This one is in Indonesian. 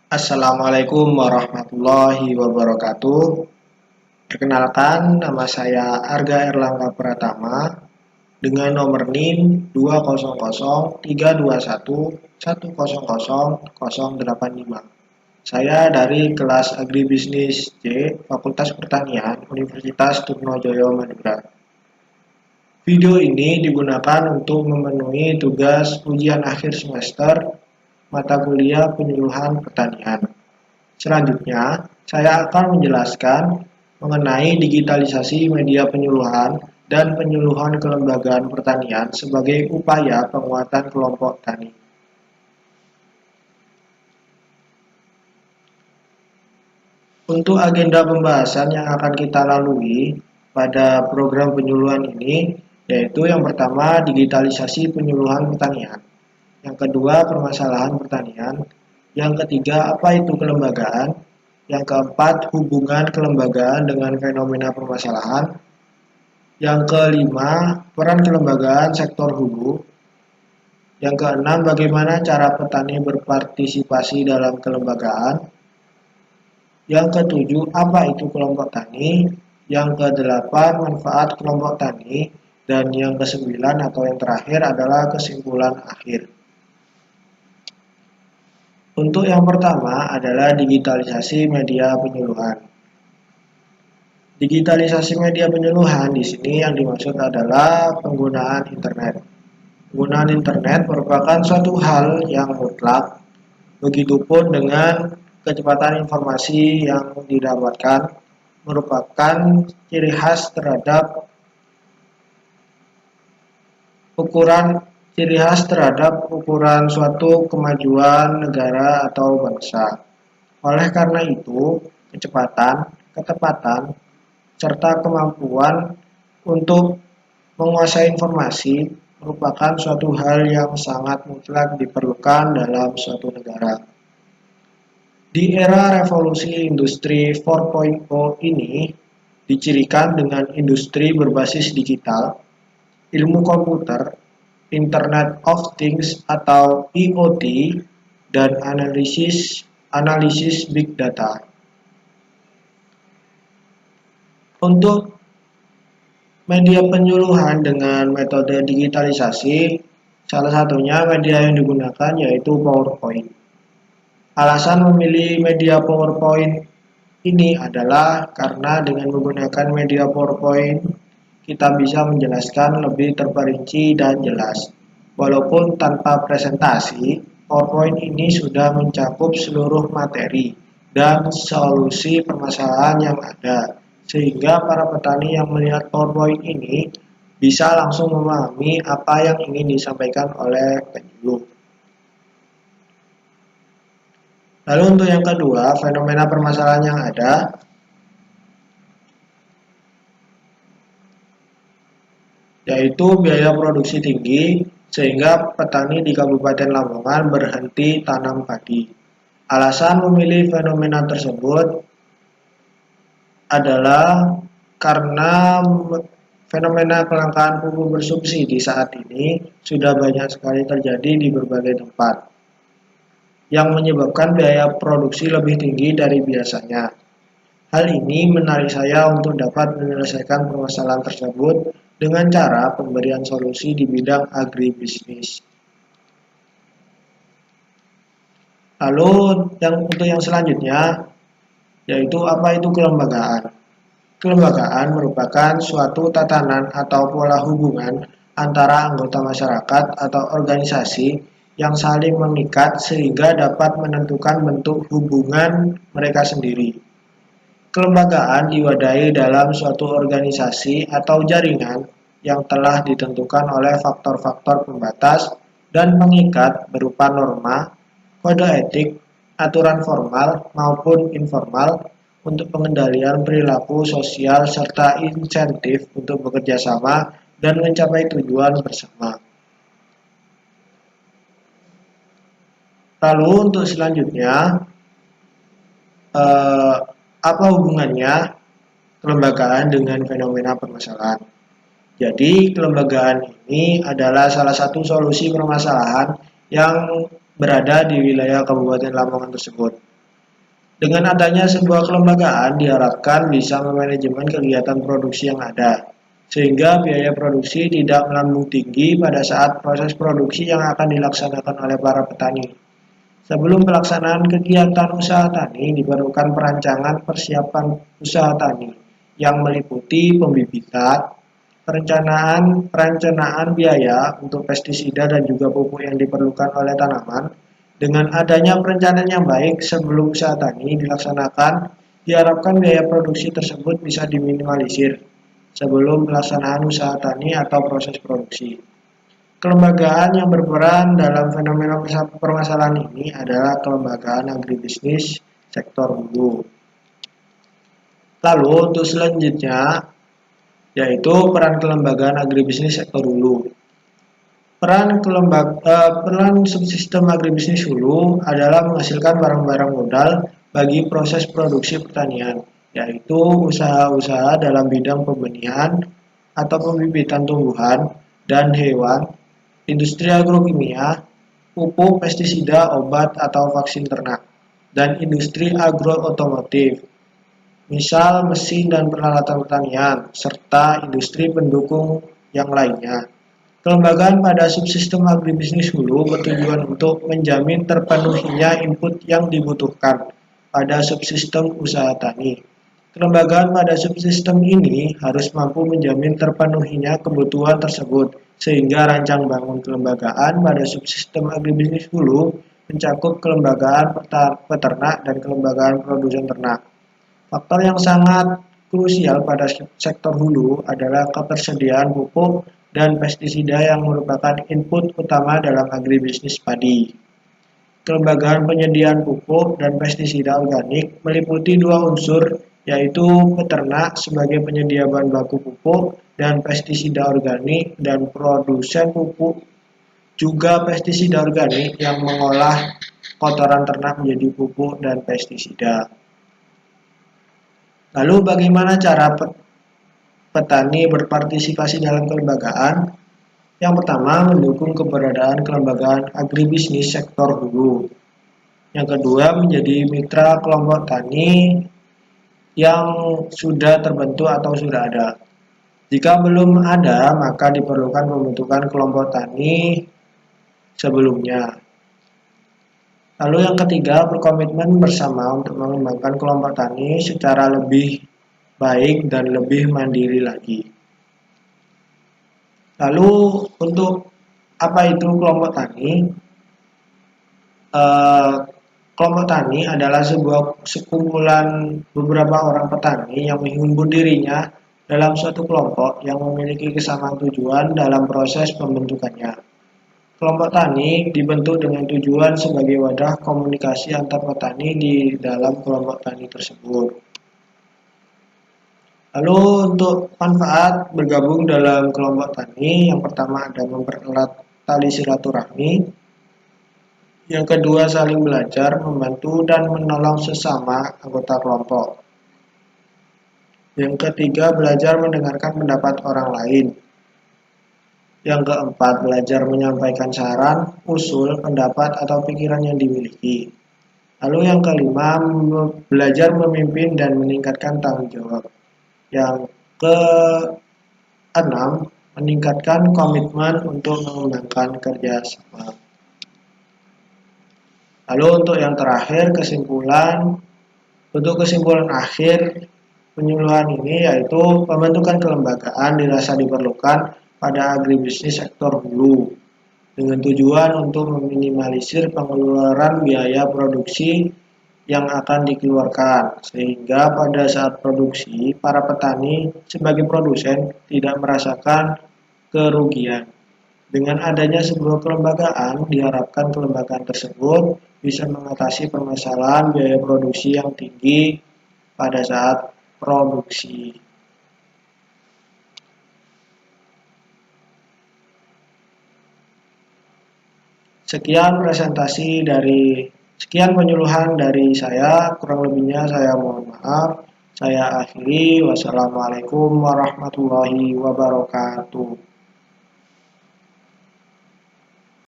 Assalamualaikum warahmatullahi wabarakatuh. Perkenalkan, nama saya Arga Erlangga Pratama dengan nomor NIM 2003211000085. Saya dari kelas Agribisnis C, Fakultas Pertanian, Universitas Trunojoyo Madura. Video ini digunakan untuk memenuhi tugas ujian akhir semester mata kuliah penyuluhan pertanian. Selanjutnya, saya akan menjelaskan mengenai digitalisasi media penyuluhan dan penyuluhan kelembagaan pertanian sebagai upaya penguatan kelompok tani. Untuk agenda pembahasan yang akan kita lalui pada program penyuluhan ini, yaitu yang pertama digitalisasi penyuluhan pertanian, yang kedua permasalahan pertanian, yang ketiga apa itu kelembagaan, yang keempat hubungan kelembagaan dengan fenomena permasalahan, yang kelima peran kelembagaan sektor hulu, yang keenam bagaimana cara petani berpartisipasi dalam kelembagaan, yang ketujuh, apa itu kelompok tani? Yang kedelapan, manfaat kelompok tani. Dan yang kesembilan atau yang terakhir adalah kesimpulan akhir. Untuk yang pertama adalah digitalisasi media penyuluhan. Digitalisasi media penyuluhan di sini yang dimaksud adalah penggunaan internet. Penggunaan internet merupakan suatu hal yang mutlak, begitupun dengan kecepatan informasi yang didapatkan merupakan ciri khas terhadap ukuran suatu kemajuan negara atau bangsa. Oleh karena itu, kecepatan, ketepatan, serta kemampuan untuk menguasai informasi merupakan suatu hal yang sangat mutlak diperlukan dalam suatu negara. Di era revolusi industri 4.0 ini dicirikan dengan industri berbasis digital, ilmu komputer, Internet of Things atau IoT, dan analisis big data. Untuk media penyuluhan dengan metode digitalisasi, salah satunya media yang digunakan yaitu PowerPoint. Alasan memilih media PowerPoint ini adalah karena dengan menggunakan media PowerPoint, kita bisa menjelaskan lebih terperinci dan jelas. Walaupun tanpa presentasi, PowerPoint ini sudah mencakup seluruh materi dan solusi permasalahan yang ada, sehingga para petani yang melihat PowerPoint ini bisa langsung memahami apa yang ingin disampaikan oleh penyuluh. Lalu untuk yang kedua, fenomena permasalahan yang ada, yaitu biaya produksi tinggi, sehingga petani di Kabupaten Lamongan berhenti tanam padi. Alasan memilih fenomena tersebut adalah karena fenomena kelangkaan pupuk bersubsidi saat ini sudah banyak sekali terjadi di berbagai tempat, yang menyebabkan biaya produksi lebih tinggi dari biasanya. Hal ini menarik saya untuk dapat menyelesaikan permasalahan tersebut dengan cara pemberian solusi di bidang agribisnis. Lalu untuk yang selanjutnya, yaitu apa itu kelembagaan. Kelembagaan merupakan suatu tatanan atau pola hubungan antara anggota masyarakat atau organisasi yang saling mengikat sehingga dapat menentukan bentuk hubungan mereka sendiri. Kelembagaan diwadahi dalam suatu organisasi atau jaringan yang telah ditentukan oleh faktor-faktor pembatas dan pengikat berupa norma, kode etik, aturan formal maupun informal untuk pengendalian perilaku sosial serta insentif untuk bekerja sama dan mencapai tujuan bersama. Lalu untuk selanjutnya, apa hubungannya kelembagaan dengan fenomena permasalahan? Jadi kelembagaan ini adalah salah satu solusi permasalahan yang berada di wilayah Kabupaten Lamongan tersebut. Dengan adanya sebuah kelembagaan diharapkan bisa memanajemen kegiatan produksi yang ada, sehingga biaya produksi tidak melambung tinggi pada saat proses produksi yang akan dilaksanakan oleh para petani. Sebelum pelaksanaan kegiatan usaha tani, diperlukan perancangan persiapan usaha tani yang meliputi pembibitan, perencanaan biaya untuk pestisida dan juga pupuk yang diperlukan oleh tanaman. Dengan adanya perencanaan yang baik sebelum usaha tani dilaksanakan, diharapkan biaya produksi tersebut bisa diminimalisir sebelum pelaksanaan usaha tani atau proses produksi. Kelembagaan yang berperan dalam fenomena permasalahan ini adalah kelembagaan agribisnis sektor hulu. Lalu untuk selanjutnya yaitu peran kelembagaan agribisnis sektor hulu. Peran subsistem agribisnis hulu adalah menghasilkan barang-barang modal bagi proses produksi pertanian, yaitu usaha-usaha dalam bidang pembenihan atau pembibitan tumbuhan dan hewan, industri agrokimia, pupuk, pestisida, obat atau vaksin ternak, dan industri agrootomotif, misal mesin dan peralatan pertanian, serta industri pendukung yang lainnya. Kelembagaan pada subsistem agribisnis hulu bertujuan untuk menjamin terpenuhinya input yang dibutuhkan pada subsistem usaha tani. Kelembagaan pada subsistem ini harus mampu menjamin terpenuhinya kebutuhan tersebut, sehingga rancang bangun kelembagaan pada subsistem agribisnis hulu mencakup kelembagaan peternak dan kelembagaan produsen ternak. Faktor yang sangat krusial pada sektor hulu adalah ketersediaan pupuk dan pestisida yang merupakan input utama dalam agribisnis padi. Kelembagaan penyediaan pupuk dan pestisida organik meliputi dua unsur, yaitu peternak sebagai penyedia bahan baku pupuk dan pestisida organik, dan produsen pupuk juga pestisida organik yang mengolah kotoran ternak menjadi pupuk dan pestisida. Lalu bagaimana cara petani berpartisipasi dalam kelembagaan? Yang pertama, mendukung keberadaan kelembagaan agribisnis sektor hulu. Yang kedua, menjadi mitra kelompok tani yang sudah terbentuk atau sudah ada. Jika belum ada, maka diperlukan pembentukan kelompok tani sebelumnya. Lalu yang ketiga, berkomitmen bersama untuk mengembangkan kelompok tani secara lebih baik dan lebih mandiri lagi. Lalu untuk apa itu kelompok tani? Kelompok tani adalah sebuah sekumpulan beberapa orang petani yang menghimpun dirinya dalam suatu kelompok yang memiliki kesamaan tujuan dalam proses pembentukannya. Kelompok tani dibentuk dengan tujuan sebagai wadah komunikasi antar petani di dalam kelompok tani tersebut. Lalu untuk manfaat bergabung dalam kelompok tani, yang pertama ada mempererat tali silaturahmi, yang kedua saling belajar, membantu dan menolong sesama anggota kelompok. Yang ketiga belajar mendengarkan pendapat orang lain. Yang keempat, belajar menyampaikan saran, usul, pendapat, atau pikiran yang dimiliki. Lalu yang kelima, belajar memimpin dan meningkatkan tanggung jawab. Yang keenam, meningkatkan komitmen untuk mengembangkan kerjasama. Lalu untuk yang terakhir, kesimpulan. Untuk kesimpulan akhir penyuluhan ini yaitu pembentukan kelembagaan dirasa diperlukan pada agribisnis sektor hulu dengan tujuan untuk meminimalisir pengeluaran biaya produksi yang akan dikeluarkan, sehingga pada saat produksi para petani sebagai produsen tidak merasakan kerugian. Dengan adanya sebuah kelembagaan, diharapkan kelembagaan tersebut bisa mengatasi permasalahan biaya produksi yang tinggi pada saat produksi. Sekian penyuluhan dari saya, kurang lebihnya saya mohon maaf. Saya akhiri, wassalamualaikum warahmatullahi wabarakatuh.